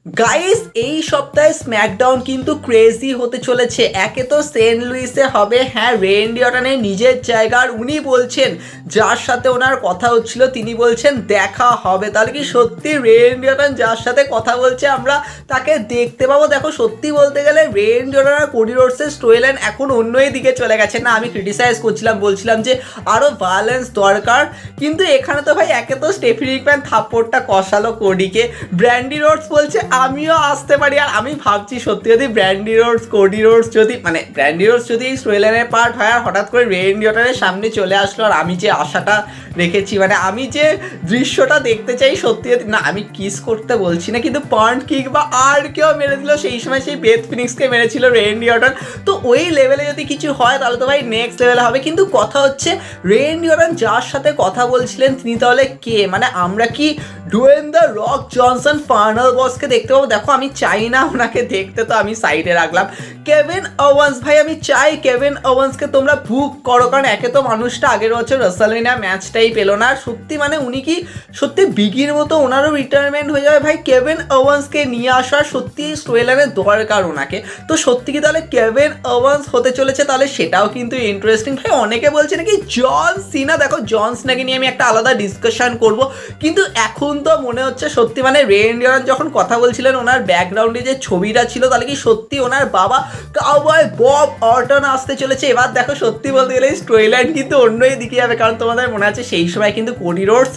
Guys এই সপ্তাহে SmackDown কিন্তু ক্রেজি হতে চলেছে। একে তো সেন্ট লুইসে হবে হ্যাঁ রেন্ডি অর্টনের নিজের জায়গার, উনি বলছেন যার সাথে ওনার কথা হচ্ছিল তিনি বলছেন দেখা হবে। তাহলে কি সত্যি রেন্ডি অর্টন যার সাথে কথা বলছে আমরা তাকে দেখতে পাবো? দেখো সত্যি বলতে গেলে রেন্ডি অর্টন আর কোডি রোডসের স্টোরি লাইন এখন অন্য দিকে চলে গেছে। না আমি ক্রিটিসাইজ করছিলাম, বলছিলাম যে আরও ভায়োলেন্স দরকার, কিন্তু এখানে তো ভাই একে তো স্টেফি রিকম্যান থাপ্পড়টা কষালো কোডিকে, ব্র্যান্ডি রোডস বলছে আমিও আসতে পারি। আর আমি ভাবছি সত্যি যদি ব্র্যান্ডি রোডস কোডি রোডস যদি ব্র্যান্ডি রোডস যদি এই স্টোরি লাইনের পার্ট হয় আর হঠাৎ করে রেন্ডি অর্টনের সামনে চলে আসলো, আর আমি যে আশাটা রেখেছি আমি যে দৃশ্যটা দেখতে চাই সত্যি না, আমি কিস করতে বলছি না, কিন্তু পয়েন্ট কিক বা আর কেউ মেরে দিল সেই সময় সেই বেথ ফিনিক্সকে মেরেছিল রেন্ডি অর্টন, তো ওই লেভেলে যদি কিছু হয় তাহলে তো ভাই নেক্সট লেভেলে হবে। কিন্তু কথা হচ্ছে রেন্ডি অর্টন যার সাথে কথা বলছিলেন তিনি তাহলে কে? আমরা কি Dwayne the rock Johnson final বসকে দেখতে পাবো? দেখো আমি চাই না ওনাকে দেখতে, তো আমি সাইডে রাখলাম। কেভিন ওভান্স ভাই, আমি চাই কেভিন ওভান্সকে তোমরা বুক করো, কারণ একে তো মানুষটা আগের বছর রাসেলমেনিয়া ম্যাচটাই পেলো না, আর সত্যি উনি কি সত্যি বিগির মতো ওনারও রিটায়ারমেন্ট হয়ে যাবে ভাই, কেভিন ওভান্সকে নিয়ে আসা সত্যি স্টোরি লাইনের দরকার ওনাকে। তো সত্যি কি তাহলে কেভিন ওভান্স হতে চলেছে? তাহলে সেটাও কিন্তু ইন্টারেস্টিং ভাই। অনেকে বলছে নাকি জন সিনা, দেখো জন সিনাকে নিয়ে আমি একটা আলাদা ডিসকাশন করব, কিন্তু এখন তো মনে হচ্ছে সত্যি রেন্ডি অর্টন যখন কথা বলছিলেন ওনার ব্যাকগ্রাউন্ডে যে ছবিটা ছিল তাহলে কি সত্যি ওনার বাবা কাউবয় বব অর্টন আসতে চলেছে। এবার দেখো সত্যি বলতে গেলে স্টোরি লাইন কিন্তু অন্যই দিকে যাবে, কারণ তোমাদের মনে আছে সেই সময় কিন্তু Cody Rhodes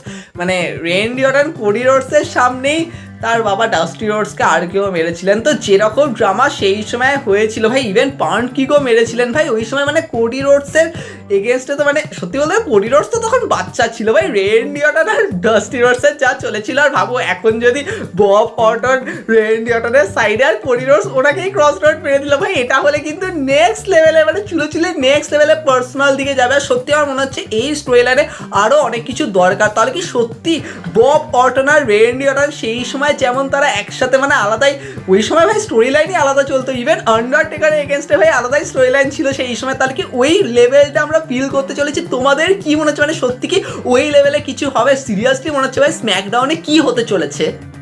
Randy Orton Cody রোডসের সামনেই তার বাবা ডাস্টি রোডসকে আর কেউ মেরেছিলেন। তো যেরকম ড্রামা সেই সময় হয়েছিল ভাই, ইভেন পাউন্ড কিকও মেরেছিলেন ভাই ওই সময়, কোডি রোডসের এগেনস্টে। তো সত্যি বলতে কোডি রোডস তো তখন বাচ্চা ছিল ভাই, রেন্ডি অর্টন আর ডাস্টি রোডসের যা চলেছিল। আর ভাবো এখন যদি বব অর্টন রেন্ডি অর্টনের সাইডে আর কোডি রোডস ওনাকেই ক্রস রোড মেরে দিল ভাই, এটা হলে কিন্তু নেক্সট লেভেলে চুলোচুলি নেক্সট লেভেলে পার্সোনাল দিকে যাবে। আর সত্যি আমার মনে হচ্ছে এই স্টোরি লাইনে আরও অনেক কিছু দরকার। তাহলে কি সত্যি বব অর্টন আর রেন্ডি অর্টন সেই সময় যেমন তারা একসাথে আলাদাই, ওই সময় ভাই স্টোরি লাইনই আলাদা চলতো, ইভেন আন্ডারটেকারের এগেনস্টে ভাই আলাদাই স্টোরি লাইন ছিল সেই সময়। তাহলে কি ওই লেভেলটা আমরা ফিল করতে চলেছি? তোমাদের কি মনে হচ্ছে সত্যি কি ওই লেভেলে কিছু হবে? সিরিয়াসলি মনে হচ্ছে ভাই স্ম্যাকডাউনে কি হতে চলেছে?